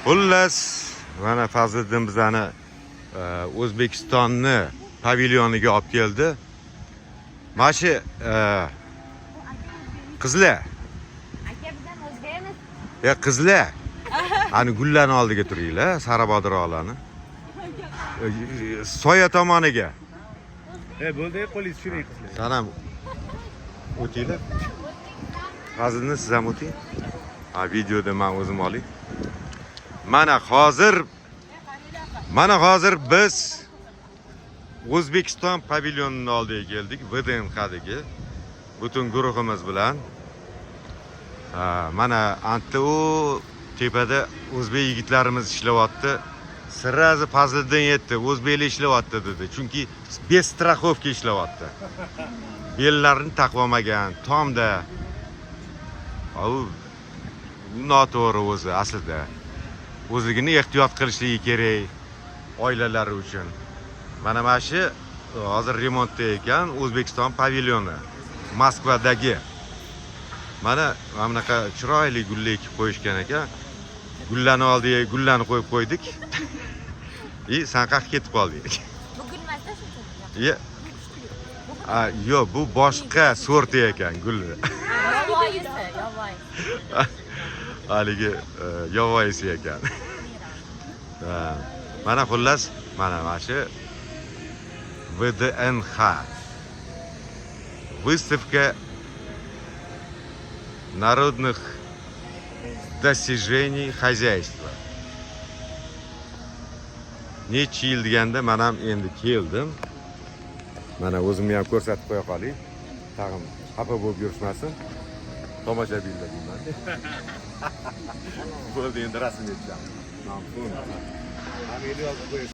Xullas, mana Fazliddin bizani O'zbekistonni pavilyoniga olib keldi. Mana shu qizlar. Aka bizdan o'zgaymiz. Qizlar. Ani gullarni oldiga turinglar, Sarabodroqlarni. Soya tomoniga. Bo'ldi, qo'lingiz tushiring qizlar. Sanam o'tinglar. Fazliddin siz ham o'ting. Videoda men o'zim olay. Mana hozir biz O'zbekiston pavilyonining oldiga keldik, VDNXdagi butun guruhimiz bilan. Mana antda o tepada o'zbek yigitlarimiz ishlayapti. Sirrazi Fazliddin yetdi, o'zbeklar ishlayapti dedi. Chunki bez straxovka ishlayapti. Bellarini taqvamagan, tomda. U noto'g'ri o'zi aslida. O'zligini ehtiyot qilishligi kerak oilalari uchun. Mana shu hozir remontda ekan O'zbekiston pavilyoni Moskvadagi. Mana bunaqa chiroyli gullar ekib qo'yishgan ekan. Gullarni oldiga gullarni qo'yib qo'ydik. Sen qayerga ketib qolding? Bu gulmasda shuncha. Yo'q, bu boshqa sorti ekan gullar. Yovvoyisi, yovvoyi. Haligi yovvoyisi ekan. Mana xullas, mana shu VDNX. Выставка народных достижений хозяйства. Necha yil deganda men ham endi keldim. Mana o'zimni ham ko'rsatib qo'ya qolay. Tag'in xafa bo'lib yurishmasin. Tomoshabinlar deyman. Bo'ldi, endi rasm etdim.